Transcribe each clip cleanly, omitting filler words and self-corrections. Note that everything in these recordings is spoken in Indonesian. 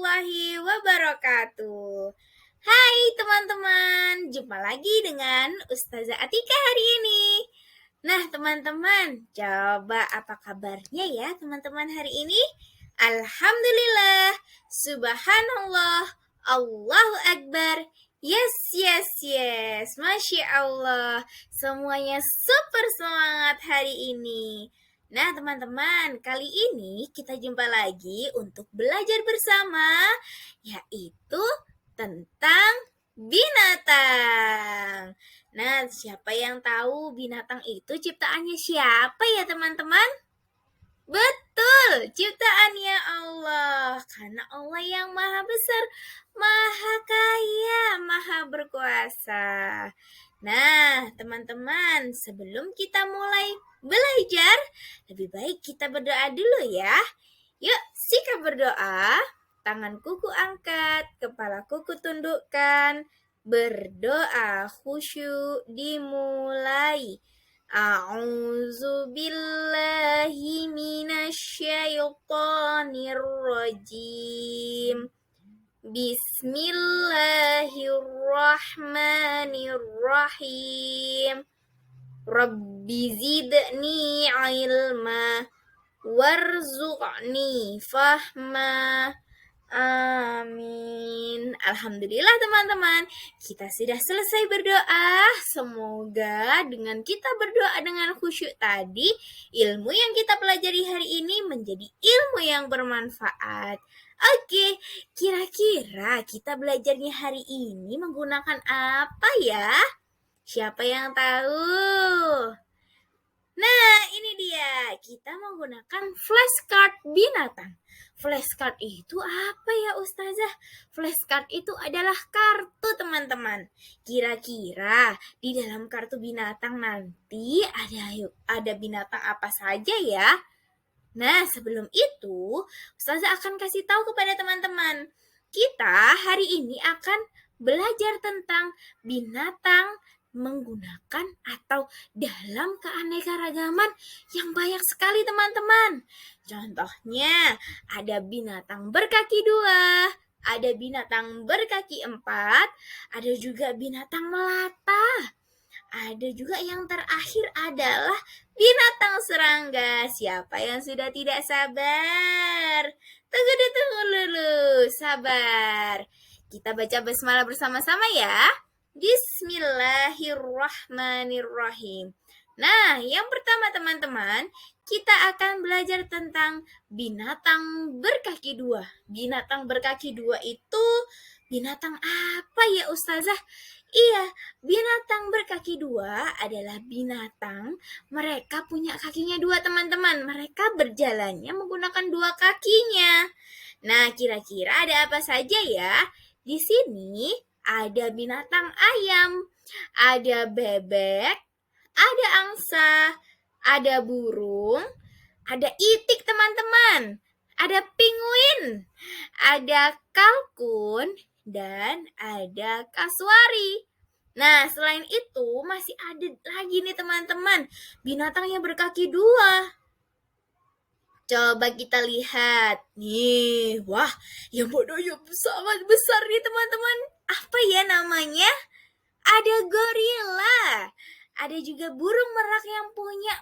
warahmatullahi wabarakatuh. Hai teman-teman, jumpa lagi dengan Ustazah Atika hari ini. Nah teman-teman, coba apa kabarnya ya teman-teman hari ini? Alhamdulillah, subhanallah, Allahu Akbar. Yes, Masya Allah. Semuanya super semangat hari ini. Nah teman-teman, kali ini kita jumpa lagi untuk belajar bersama, yaitu tentang binatang. Nah, siapa yang tahu binatang itu ciptaannya siapa ya teman-teman? Betul, ciptaannya Allah. Karena Allah yang maha besar, maha kaya, maha berkuasa. Nah, teman-teman, sebelum kita mulai belajar, lebih baik kita berdoa dulu ya. Yuk, sikap berdoa. Tangan kuku angkat, kepala kuku tundukkan. Berdoa khusyuk dimulai. A'udzu billahi minasyaitonir rajim. Bismillahirrahmanirrahim. Rabbi zidni ilma warzuqni fahma. Amin. Alhamdulillah teman-teman, kita sudah selesai berdoa. Semoga dengan kita berdoa dengan khusyuk tadi, ilmu yang kita pelajari hari ini menjadi ilmu yang bermanfaat. Oke, kira-kira kita belajarnya hari ini menggunakan apa ya? Siapa yang tahu? Nah, ini dia. Kita menggunakan flashcard binatang. Flashcard itu apa ya Ustazah? Flashcard itu adalah kartu teman-teman. Kira-kira di dalam kartu binatang nanti ada binatang apa saja ya? Nah, sebelum itu, Ustazah akan kasih tahu kepada teman-teman. Kita hari ini akan belajar tentang binatang menggunakan atau dalam keanekaragaman yang banyak sekali teman-teman. Contohnya, ada binatang berkaki 2, ada binatang berkaki 4, ada juga binatang melata. Ada juga yang terakhir adalah binatang serangga. Siapa yang sudah tidak sabar? Tunggu dulu, sabar. Kita baca basmalah bersama-sama ya. Bismillahirrahmanirrahim. Nah, yang pertama teman-teman, kita akan belajar tentang binatang berkaki 2. Binatang berkaki 2 itu binatang apa ya Ustazah? Iya, binatang berkaki 2 adalah binatang mereka punya kakinya 2 teman-teman. Mereka berjalannya menggunakan 2 kakinya. Nah, kira-kira ada apa saja ya? Di sini ada binatang ayam, ada bebek, ada angsa, ada burung, ada itik teman-teman, ada penguin, ada kalkun, dan ada kasuari. Nah, selain itu masih ada lagi nih teman-teman, binatang yang berkaki 2. Coba kita lihat. Nih, wah, yang bodohnya sangat besar nih teman-teman. Apa ya namanya? Ada gorila. Ada juga burung merak yang punya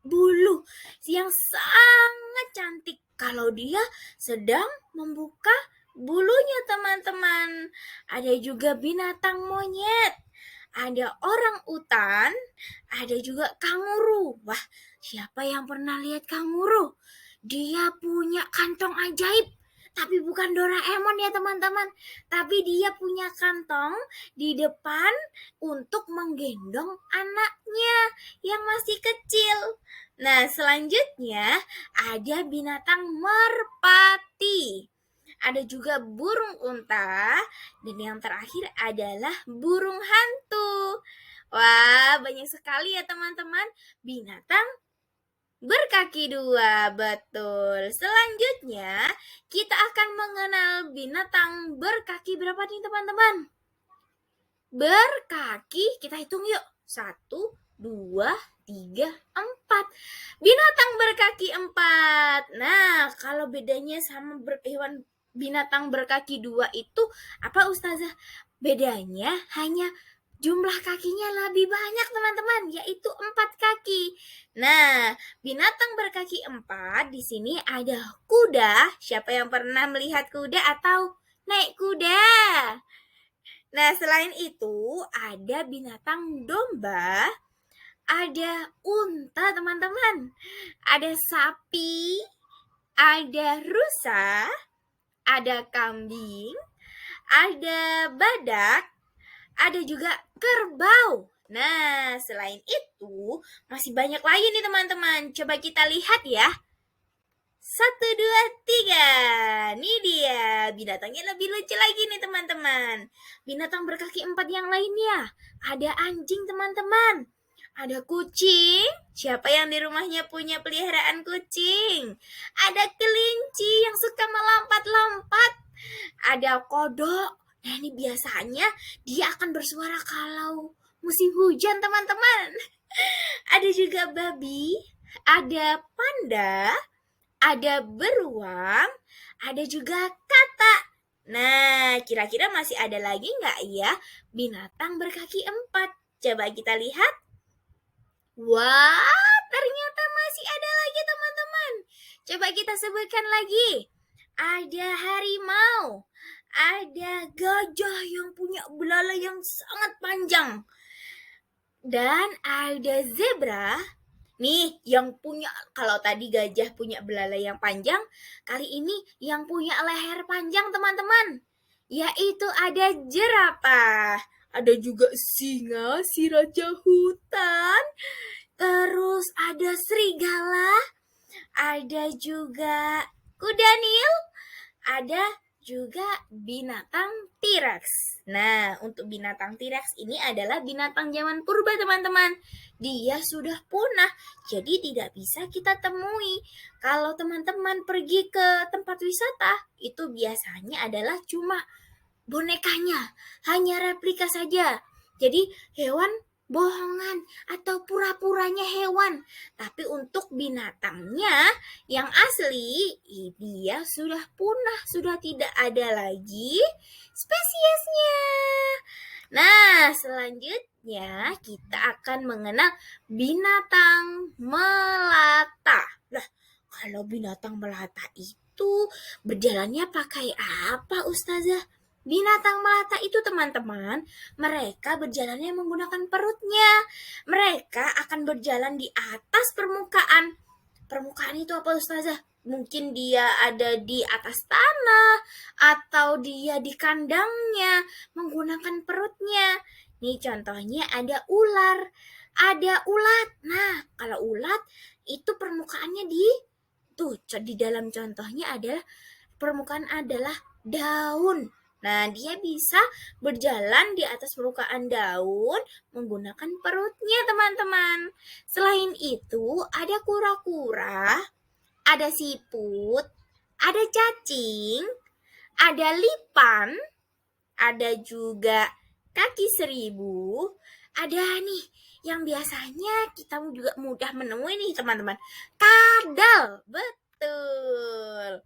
bulu yang sangat cantik kalau dia sedang membuka bulunya teman-teman. Ada juga binatang monyet. Ada orang utan. Ada juga kanguru. Wah, siapa yang pernah lihat kanguru? Dia punya kantong ajaib. Tapi bukan Doraemon ya teman-teman. Tapi dia punya kantong di depan untuk menggendong anaknya yang masih kecil. Nah, selanjutnya ada binatang merpati. Ada juga burung unta. Dan yang terakhir adalah burung hantu. Wah, banyak sekali ya teman-teman binatang berkaki 2, betul. Selanjutnya, kita akan mengenal binatang berkaki berapa nih teman-teman? Berkaki, kita hitung yuk. 1, 2, 3, 4. Binatang berkaki 4. Nah, kalau bedanya sama hewan binatang berkaki dua itu apa Ustazah? Bedanya hanya jumlah kakinya lebih banyak teman-teman, yaitu 4 kaki. Nah, binatang berkaki 4 di sini ada kuda. Siapa yang pernah melihat kuda atau naik kuda? Nah, selain itu ada binatang domba, ada unta teman-teman, ada sapi, ada rusa, ada kambing, ada badak, ada juga kerbau. Nah, selain itu masih banyak lagi nih teman-teman. Coba kita lihat ya. 1, 2, 3. Nih dia, binatangnya lebih lucu lagi nih teman-teman. Binatang berkaki 4 yang lainnya. Ada anjing teman-teman. Ada kucing. Siapa yang di rumahnya punya peliharaan kucing? Ada kelinci yang suka melompat-lompat. Ada kodok. Nah, ini biasanya dia akan bersuara kalau musim hujan teman-teman. Ada juga babi, ada panda, ada beruang, ada juga katak. Nah, kira-kira masih ada lagi nggak ya binatang berkaki 4? Coba kita lihat. Wah, ternyata masih ada lagi teman-teman. Coba kita sebutkan lagi. Ada harimau, ada gajah yang punya belalai yang sangat panjang, dan ada zebra. Nih, yang punya, kalau tadi gajah punya belalai yang panjang, kali ini yang punya leher panjang teman-teman, yaitu ada jerapah. Ada juga singa, si raja hutan. Terus ada serigala, ada juga kuda Nil, ada juga binatang T-Rex. Nah, untuk binatang T-Rex ini adalah binatang zaman purba, teman-teman. Dia sudah punah, jadi tidak bisa kita temui. Kalau teman-teman pergi ke tempat wisata, itu biasanya adalah cuma bonekanya, hanya replika saja. Jadi hewan bohongan atau pura-puranya hewan. Tapi untuk binatangnya yang asli, dia sudah punah, sudah tidak ada lagi spesiesnya. Nah, selanjutnya kita akan mengenal binatang melata. Nah, kalau binatang melata itu berjalannya pakai apa, Ustazah? Binatang melata itu teman-teman, mereka berjalannya menggunakan perutnya. Mereka akan berjalan di atas permukaan. Permukaan itu apa Ustazah? Mungkin dia ada di atas tanah atau dia di kandangnya menggunakan perutnya. Nih contohnya ada ular, ada ulat. Nah, kalau ulat itu permukaannya di dalam contohnya adalah permukaan adalah daun. Nah, dia bisa berjalan di atas permukaan daun menggunakan perutnya, teman-teman. Selain itu, ada kura-kura, ada siput, ada cacing, ada lipan, ada juga kaki seribu, ada nih yang biasanya kita juga mudah menemui nih, teman-teman. Kadal, betul.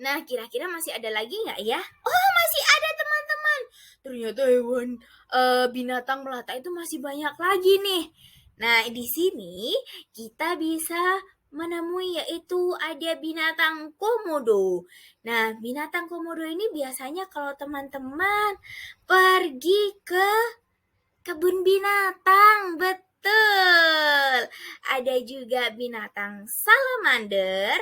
Nah, kira-kira masih ada lagi nggak ya? Oh, masih ada teman-teman. Ternyata hewan binatang melata itu masih banyak lagi nih. Nah, di sini kita bisa menemui yaitu ada binatang komodo. Nah, binatang komodo ini biasanya kalau teman-teman pergi ke kebun binatang, betul. Ada juga binatang salamander,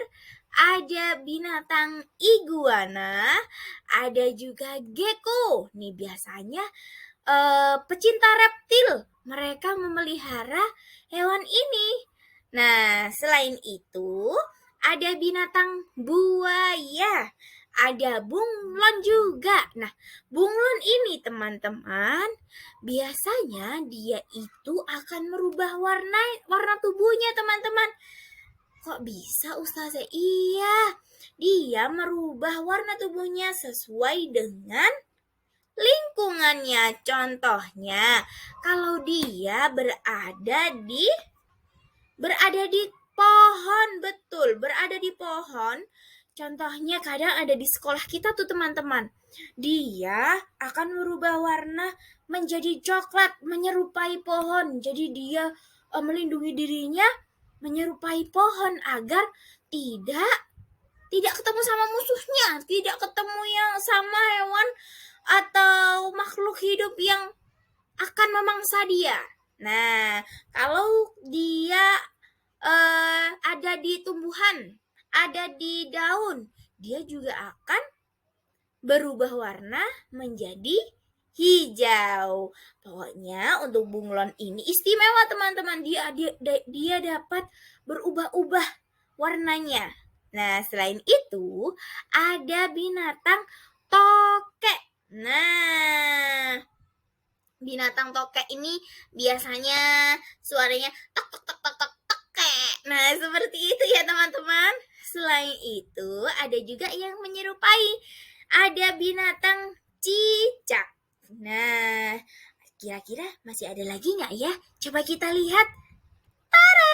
ada binatang iguana, ada juga gecko. Nih biasanya pecinta reptil, mereka memelihara hewan ini. Nah, selain itu ada binatang buaya, ada bunglon juga. Nah, bunglon ini teman-teman, biasanya dia itu akan merubah warna tubuhnya teman-teman. Kok bisa Ustazah? Iya, dia merubah warna tubuhnya sesuai dengan lingkungannya. Contohnya, kalau dia berada di pohon, betul, berada di pohon, Contohnya kadang ada di sekolah kita tuh teman-teman. Dia akan merubah warna menjadi coklat, menyerupai pohon. Jadi dia melindungi dirinya menyerupai pohon agar tidak tidak ketemu sama musuhnya, tidak ketemu yang sama hewan atau makhluk hidup yang akan memangsa dia. Nah, kalau dia ada di tumbuhan, ada di daun, dia juga akan berubah warna menjadi hijau. Pokoknya untuk bunglon ini istimewa teman-teman. Dia dapat berubah-ubah warnanya. Nah, selain itu ada binatang tokek. Nah, binatang tokek ini biasanya suaranya tok tok tok tok tok tokek. Nah, seperti itu ya teman-teman. Selain itu ada juga yang menyerupai. Ada binatang cicak. Nah, kira-kira masih ada lagi nggak ya? Coba kita lihat. Tara!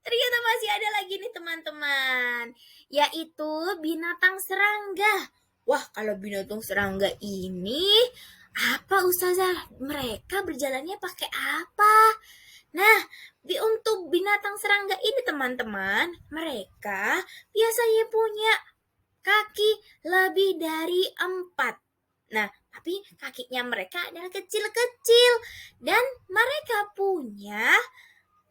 Ternyata masih ada lagi nih teman-teman. Yaitu binatang serangga. Wah, kalau binatang serangga ini apa Ustazah? Mereka berjalannya pakai apa? Nah, untuk binatang serangga ini teman-teman, mereka biasanya punya kaki lebih dari 4. Nah, tapi kakinya mereka adalah kecil-kecil. Dan mereka punya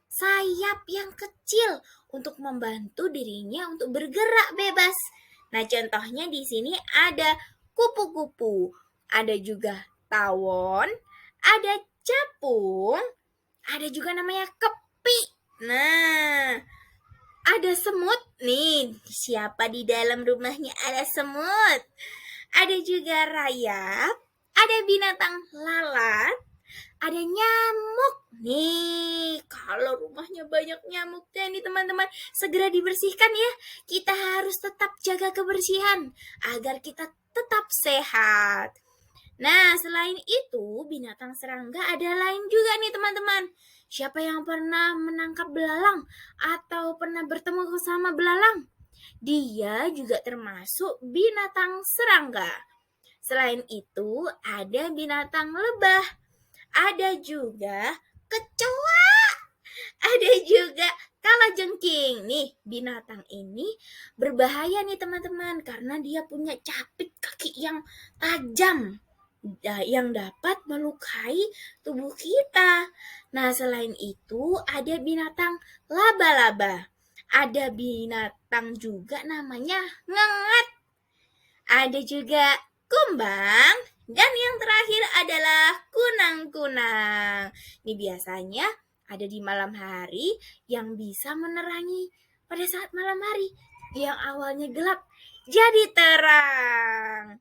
sayap yang kecil untuk membantu dirinya untuk bergerak bebas. Nah, contohnya di sini ada kupu-kupu, ada juga tawon, ada capung, ada juga namanya kepi. Nah, ada semut nih. Siapa di dalam rumahnya ada semut? Ada juga rayap, ada binatang lalat, ada nyamuk. Nih, kalau rumahnya banyak nyamuknya nih teman-teman, segera dibersihkan ya. Kita harus tetap jaga kebersihan agar kita tetap sehat. Nah, selain itu, binatang serangga ada lain juga nih teman-teman. Siapa yang pernah menangkap belalang atau pernah bertemu sama belalang? Dia juga termasuk binatang serangga. Selain itu, ada binatang lebah. Ada juga kecoa. Ada juga kalajengking. Nih, binatang ini berbahaya nih teman-teman karena dia punya capit kaki yang tajam yang dapat melukai tubuh kita. Nah, selain itu ada binatang laba-laba. Ada binatang juga namanya ngengat. Ada juga kumbang. Dan yang terakhir adalah kunang-kunang. Ini biasanya ada di malam hari yang bisa menerangi pada saat malam hari yang awalnya gelap jadi terang.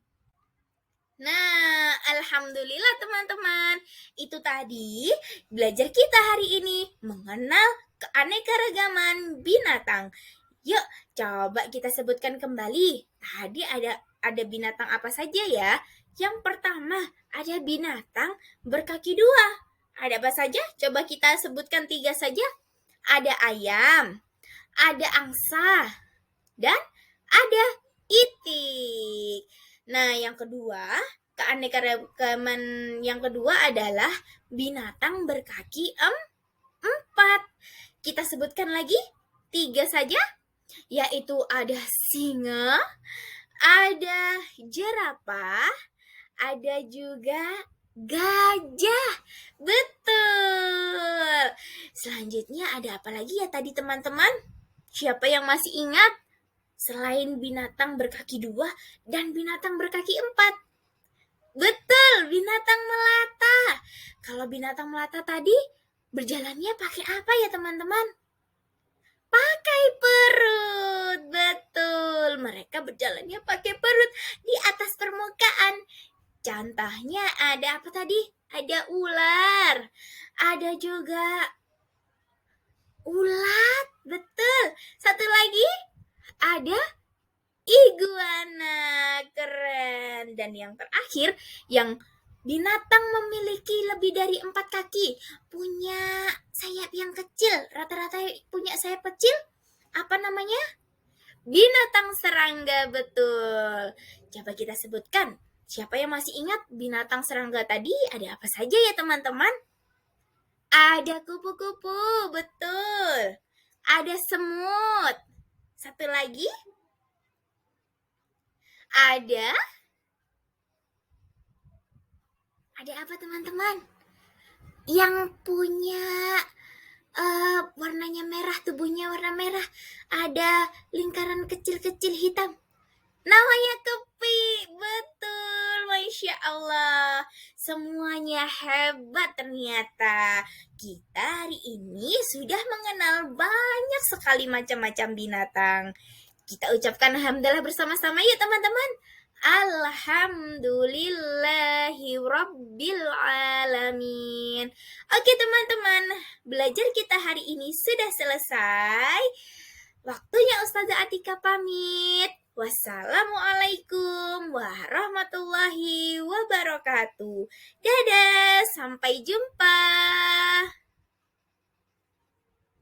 Nah, alhamdulillah teman-teman. Itu tadi belajar kita hari ini mengenal keanekaragaman binatang. Yuk, coba kita sebutkan kembali. Tadi ada binatang apa saja ya? Yang pertama, ada binatang berkaki 2. Ada apa saja? Coba kita sebutkan 3 saja. Ada ayam, ada angsa, dan ada itik. Nah, yang kedua, keanekaragaman yang kedua adalah binatang berkaki 4. Kita sebutkan lagi 3 saja, yaitu ada singa, ada jerapah, ada juga gajah. Betul. Selanjutnya ada apa lagi ya tadi teman-teman? Siapa yang masih ingat? Selain binatang berkaki 2 dan binatang berkaki 4. Betul, binatang melata. Kalau binatang melata tadi berjalannya pakai apa ya teman-teman? Pakai perut. Betul, mereka berjalannya pakai perut di atas permukaan. Contohnya ada apa tadi? Ada ular. Ada juga ulat. Betul. Satu lagi ada iguana. Keren. Dan yang terakhir, yang binatang memiliki lebih dari 4 kaki, punya sayap yang kecil, rata-rata punya sayap kecil, apa namanya? Binatang serangga, betul. Coba kita sebutkan. Siapa yang masih ingat binatang serangga tadi ada apa saja ya teman-teman? Ada kupu-kupu, betul. Ada semut. Satu lagi. Ada apa teman-teman? Yang punya warnanya merah, tubuhnya warna merah. Ada lingkaran kecil-kecil hitam. Namanya kepi, betul, Masya Allah. Semuanya hebat ternyata. Kita hari ini sudah mengenal banyak sekali macam-macam binatang. Kita ucapkan alhamdulillah bersama-sama yuk teman-teman. Alhamdulillahi Rabbil Alamin. Oke teman-teman, belajar kita hari ini sudah selesai. Waktunya Ustazah Atika pamit. Wassalamualaikum warahmatullahi wabarakatuh. Dadah, sampai jumpa.